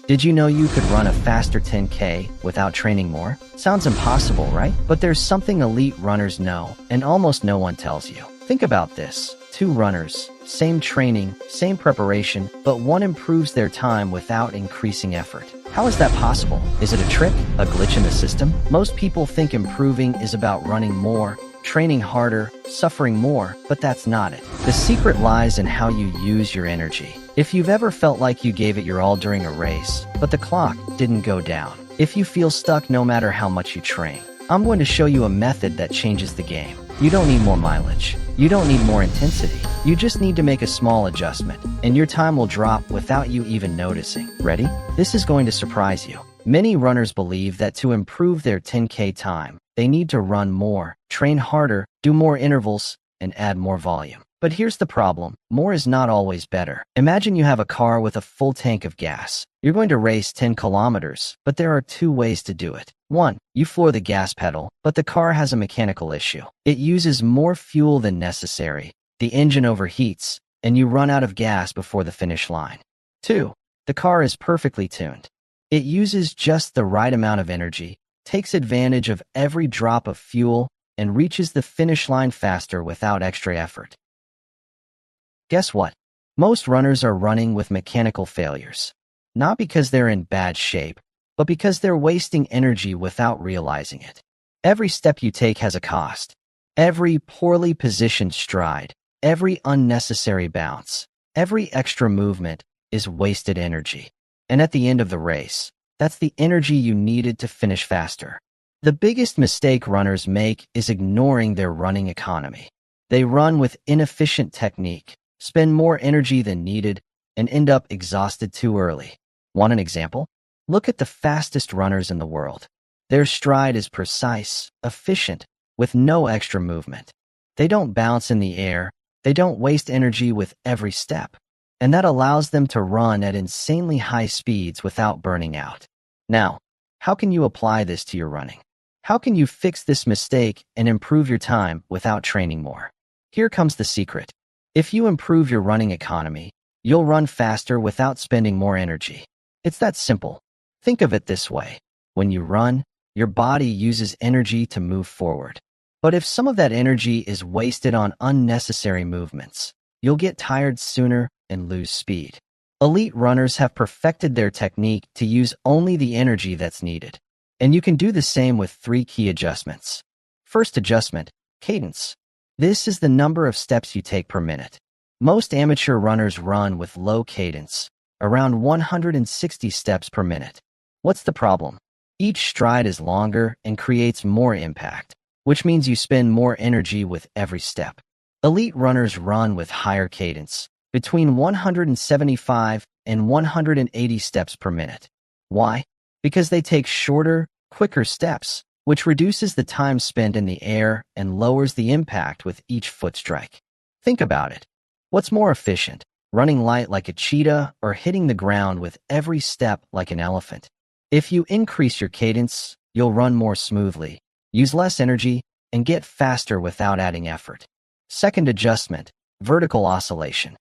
Did you know you could run a faster 10K without training more? Sounds impossible, right? But there's something elite runners know, and almost no one tells you. Think about this. Two runners, same training, same preparation, but one improves their time without increasing effort. How is that possible? Is it a trick? A glitch in the system? Most people think improving is about running more, training harder, suffering more, but that's not it. The secret lies in how you use your energy. If you've ever felt like you gave it your all during a race, but the clock didn't go down. If you feel stuck no matter how much you train, I'm going to show you a method that changes the game. You don't need more mileage. You don't need more intensity. You just need to make a small adjustment, and your time will drop without you even noticing. Ready? This is going to surprise you. Many runners believe that to improve their 10K time, they need to run more, train harder, do more intervals, and add more volume. But here's the problem. More is not always better. Imagine you have a car with a full tank of gas. You're going to race 10 kilometers, but there are two ways to do it. One, you floor the gas pedal, but the car has a mechanical issue. It uses more fuel than necessary. The engine overheats, and you run out of gas before the finish line. Two, the car is perfectly tuned. It uses just the right amount of energy, takes advantage of every drop of fuel, and reaches the finish line faster without extra effort. Guess what? Most runners are running with mechanical failures. Not because they're in bad shape, but because they're wasting energy without realizing it. Every step you take has a cost. Every poorly positioned stride, every unnecessary bounce, every extra movement is wasted energy. And at the end of the race, that's the energy you needed to finish faster. The biggest mistake runners make is ignoring their running economy. They run with inefficient technique, spend more energy than needed, and end up exhausted too early. Want an example? Look at the fastest runners in the world. Their stride is precise, efficient, with no extra movement. They don't bounce in the air, they don't waste energy with every step, and that allows them to run at insanely high speeds without burning out. Now, how can you apply this to your running? How can you fix this mistake and improve your time without training more? Here comes the secret. If you improve your running economy, you'll run faster without spending more energy. It's that simple. Think of it this way. When you run, your body uses energy to move forward. But if some of that energy is wasted on unnecessary movements, you'll get tired sooner and lose speed. Elite runners have perfected their technique to use only the energy that's needed. And you can do the same with 3 key adjustments. First adjustment, cadence. This is the number of steps you take per minute. Most amateur runners run with low cadence, around 160 steps per minute. What's the problem? Each stride is longer and creates more impact, which means you spend more energy with every step. Elite runners run with higher cadence, between 175 and 180 steps per minute. Why? Because they take shorter, quicker steps, which reduces the time spent in the air and lowers the impact with each foot strike. Think about it. What's more efficient, running light like a cheetah or hitting the ground with every step like an elephant? If you increase your cadence, you'll run more smoothly, use less energy, and get faster without adding effort. Second adjustment, vertical oscillation.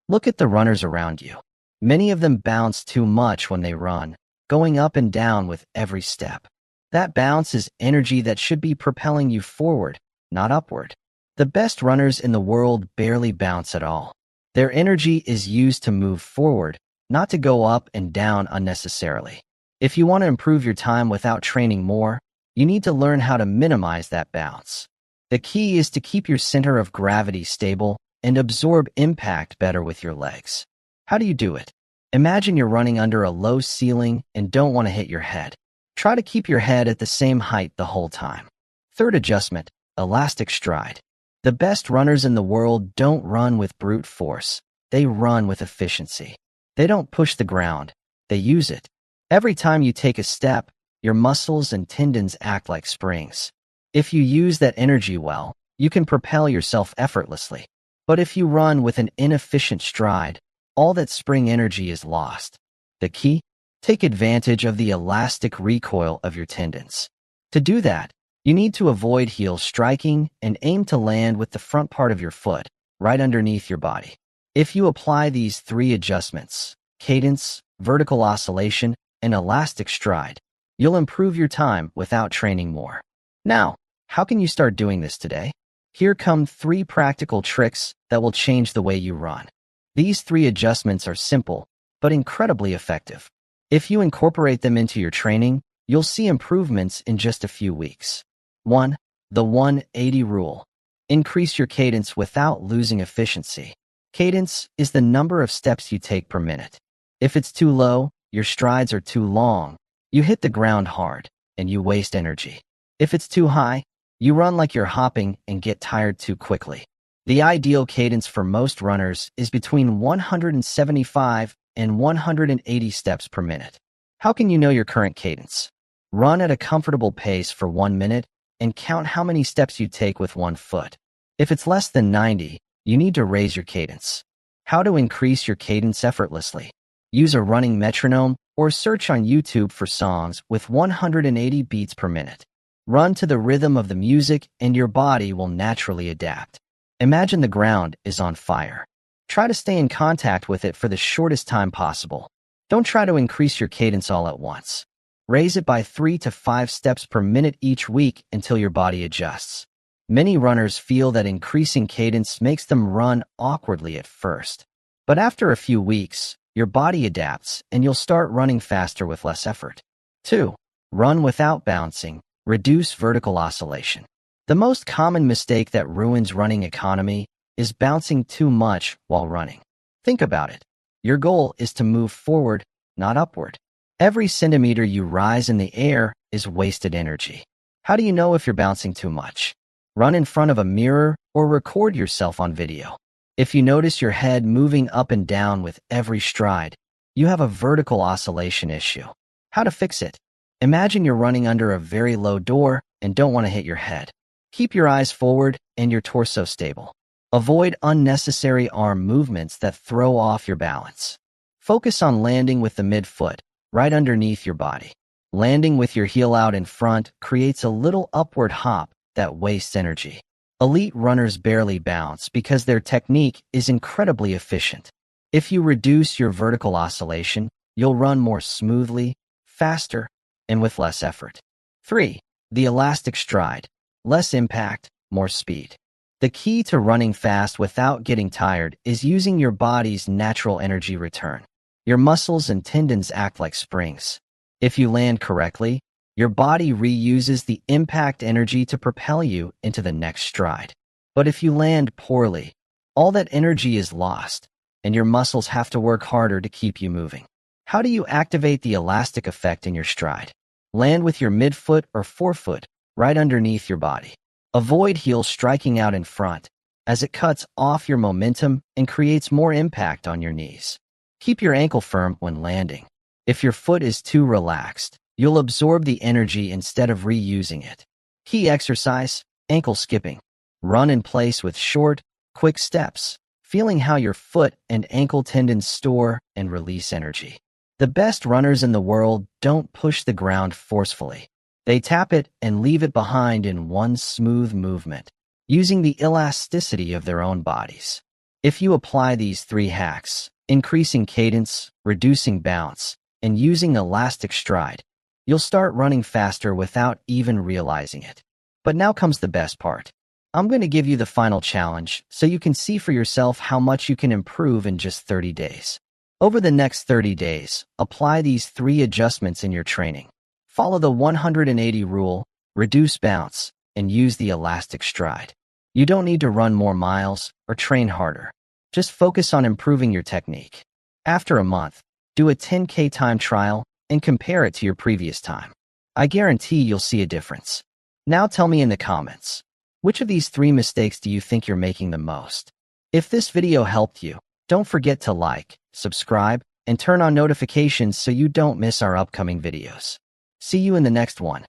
Look at the runners around you. Many of them bounce too much when they run, going up and down with every step. That bounce is energy that should be propelling you forward, not upward. The best runners in the world barely bounce at all. Their energy is used to move forward, not to go up and down unnecessarily. If you want to improve your time without training more, you need to learn how to minimize that bounce. The key is to keep your center of gravity stable and absorb impact better with your legs. How do you do it? Imagine you're running under a low ceiling and don't want to hit your head. Try to keep your head at the same height the whole time. Third adjustment, elastic stride. The best runners in the world don't run with brute force. They run with efficiency. They don't push the ground. They use it. Every time you take a step, your muscles and tendons act like springs. If you use that energy well, you can propel yourself effortlessly. But if you run with an inefficient stride, all that spring energy is lost. The key? Take advantage of the elastic recoil of your tendons. To do that, you need to avoid heel striking and aim to land with the front part of your foot, right underneath your body. If you apply these 3 adjustments, cadence, vertical oscillation, and elastic stride. You'll improve your time without training more. Now, how can you start doing this today? Here come 3 practical tricks that will change the way you run. These 3 adjustments are simple, but incredibly effective. If you incorporate them into your training, you'll see improvements in just a few weeks. 1. The 180 rule. Increase your cadence without losing efficiency. Cadence is the number of steps you take per minute. If it's too low, your strides are too long, you hit the ground hard, and you waste energy. If it's too high, you run like you're hopping and get tired too quickly. The ideal cadence for most runners is between 175 and 180 steps per minute. How can you know your current cadence? Run at a comfortable pace for 1 minute and count how many steps you take with one foot. If it's less than 90, you need to raise your cadence. How to increase your cadence effortlessly? Use a running metronome or search on YouTube for songs with 180 beats per minute. Run to the rhythm of the music and your body will naturally adapt. Imagine the ground is on fire. Try to stay in contact with it for the shortest time possible. Don't try to increase your cadence all at once. Raise it by 3 to 5 steps per minute each week until your body adjusts. Many runners feel that increasing cadence makes them run awkwardly at first. But after a few weeks, your body adapts and you'll start running faster with less effort. 2. Run without bouncing. Reduce vertical oscillation. The most common mistake that ruins running economy is bouncing too much while running. Think about it. Your goal is to move forward, not upward. Every centimeter you rise in the air is wasted energy. How do you know if you're bouncing too much? Run in front of a mirror or record yourself on video. If you notice your head moving up and down with every stride, you have a vertical oscillation issue. How to fix it? Imagine you're running under a very low door and don't want to hit your head. Keep your eyes forward and your torso stable. Avoid unnecessary arm movements that throw off your balance. Focus on landing with the midfoot, right underneath your body. Landing with your heel out in front creates a little upward hop that wastes energy. Elite runners barely bounce because their technique is incredibly efficient. If you reduce your vertical oscillation, you'll run more smoothly, faster, and with less effort. 3. The elastic stride. Less impact, more speed. The key to running fast without getting tired is using your body's natural energy return. Your muscles and tendons act like springs. If you land correctly, your body reuses the impact energy to propel you into the next stride. But if you land poorly, all that energy is lost, and your muscles have to work harder to keep you moving. How do you activate the elastic effect in your stride? Land with your midfoot or forefoot right underneath your body. Avoid heels striking out in front, as it cuts off your momentum and creates more impact on your knees. Keep your ankle firm when landing. If your foot is too relaxed, you'll absorb the energy instead of reusing it. Key exercise, ankle skipping. Run in place with short, quick steps, feeling how your foot and ankle tendons store and release energy. The best runners in the world don't push the ground forcefully. They tap it and leave it behind in one smooth movement, using the elasticity of their own bodies. If you apply these 3 hacks, increasing cadence, reducing bounce, and using elastic stride, you'll start running faster without even realizing it. But now comes the best part. I'm going to give you the final challenge so you can see for yourself how much you can improve in just 30 days. Over the next 30 days, apply these 3 adjustments in your training. Follow the 180 rule, reduce bounce, and use the elastic stride. You don't need to run more miles or train harder. Just focus on improving your technique. After a month, do a 10K time trial and compare it to your previous time. I guarantee you'll see a difference. Now tell me in the comments, which of these 3 mistakes do you think you're making the most? If this video helped you, don't forget to like, subscribe, and turn on notifications so you don't miss our upcoming videos. See you in the next one.